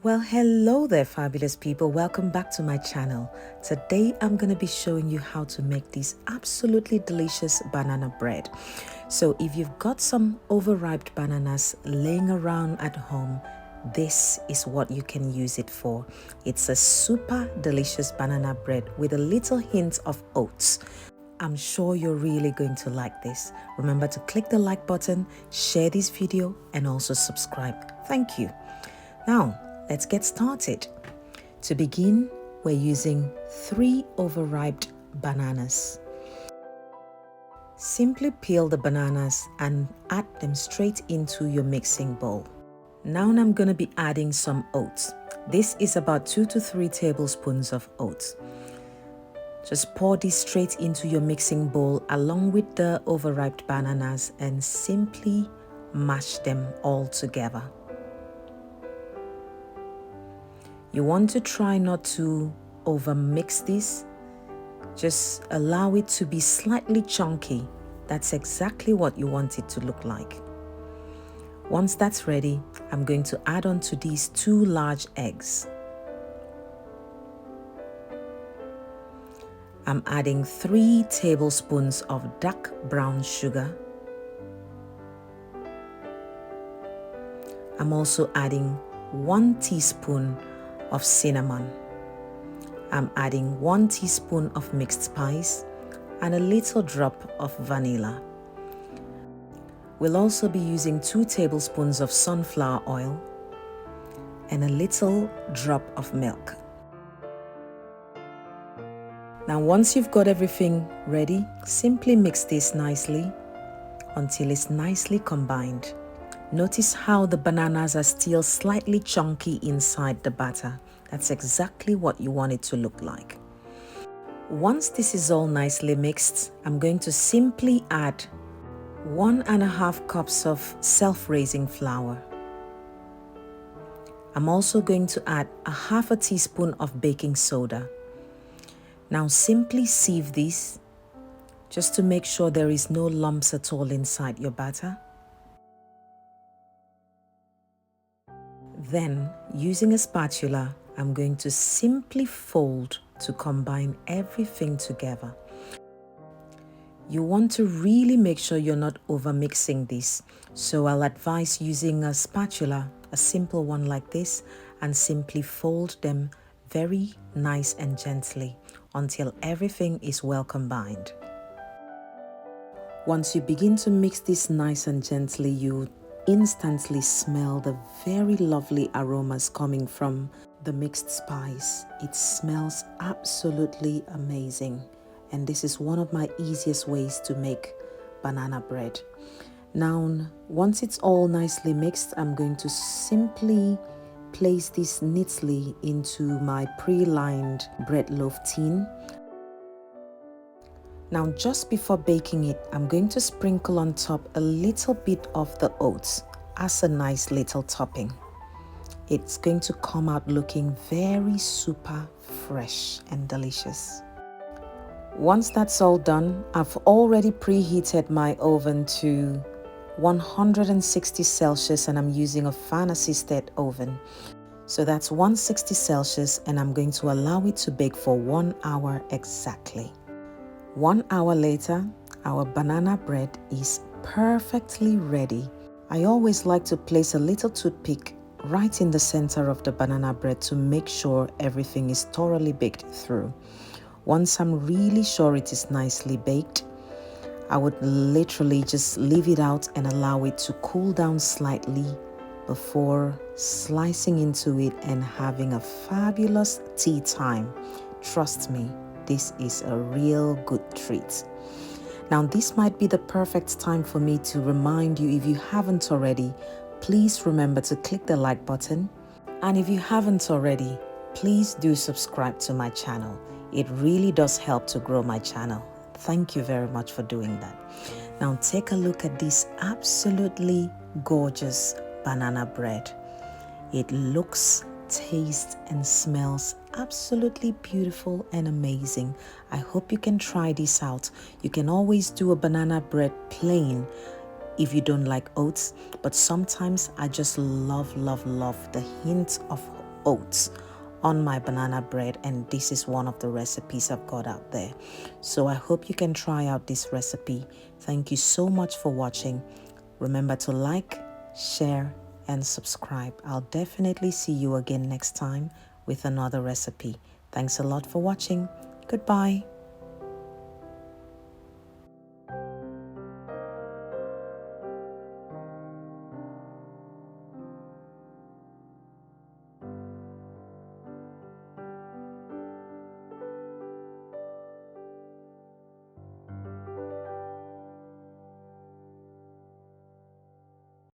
Well, hello there, fabulous people. Welcome back to my channel. Today, I'm going to be showing you how to make this absolutely delicious banana bread. So if you've got some overripe bananas laying around at home, this is what you can use it for. It's a super delicious banana bread with a little hint of oats. I'm sure you're really going to like this. Remember to click the like button, share this video, and also subscribe. Thank you. Now, let's get started. To begin, we're using 3 overripe bananas. Simply peel the bananas and add them straight into your mixing bowl. Now I'm going to be adding some oats. This is about 2 to 3 tablespoons of oats. Just pour this straight into your mixing bowl along with the overripe bananas and simply mash them all together. You want to try not to overmix this. Just allow it to be slightly chunky. That's exactly what you want it to look like. Once that's ready, I'm going to add on to these 2 large eggs. I'm adding 3 tablespoons of dark brown sugar. I'm also adding 1 teaspoon of cinnamon. I'm adding 1 teaspoon of mixed spice and a little drop of vanilla. We'll also be using 2 tablespoons of sunflower oil and a little drop of milk. Now, once you've got everything ready, simply mix this nicely until it's nicely combined. Notice how the bananas are still slightly chunky inside the batter. That's exactly what you want it to look like. Once this is all nicely mixed, I'm going to simply add 1.5 cups of self-raising flour. I'm also going to add 1/2 teaspoon of baking soda. Now simply sieve this just to make sure there is no lumps at all inside your batter. Then, using a spatula, I'm going to simply fold to combine everything together. You want to really make sure you're not over mixing this. So I'll advise using a spatula, a simple one like this, and simply fold them very nice and gently until everything is well combined. Once you begin to mix this nice and gently, you instantly smell the very lovely aromas coming from the mixed spice. It smells absolutely amazing, and this is one of my easiest ways to make banana bread. Now, once it's all nicely mixed, I'm going to simply place this neatly into my pre-lined bread loaf tin. Now, just before baking it, I'm going to sprinkle on top a little bit of the oats as a nice little topping. It's going to come out looking very super fresh and delicious. Once that's all done, I've already preheated my oven to 160 Celsius and I'm using a fan-assisted oven. So that's 160 Celsius and I'm going to allow it to bake for 1 hour exactly. 1 hour later, our banana bread is perfectly ready. I always like to place a little toothpick right in the center of the banana bread to make sure everything is thoroughly baked through. Once I'm really sure it is nicely baked, I would literally just leave it out and allow it to cool down slightly before slicing into it and having a fabulous tea time. Trust me, this is a real good treat. Now, this might be the perfect time for me to remind you, if you haven't already, please remember to click the like button. And if you haven't already, please do subscribe to my channel. It really does help to grow my channel. Thank you very much for doing that. Now, take a look at this absolutely gorgeous banana bread. It looks, tastes, and smells absolutely beautiful and amazing. I hope you can try this out. You can always do a banana bread plain if you don't like oats, but sometimes I just love the hint of oats on my banana bread, and this is one of the recipes I've got out there. So I hope you can try out this recipe. Thank you so much for watching. Remember to like, share, and subscribe. I'll definitely see you again next time with another recipe. Thanks a lot for watching. Goodbye.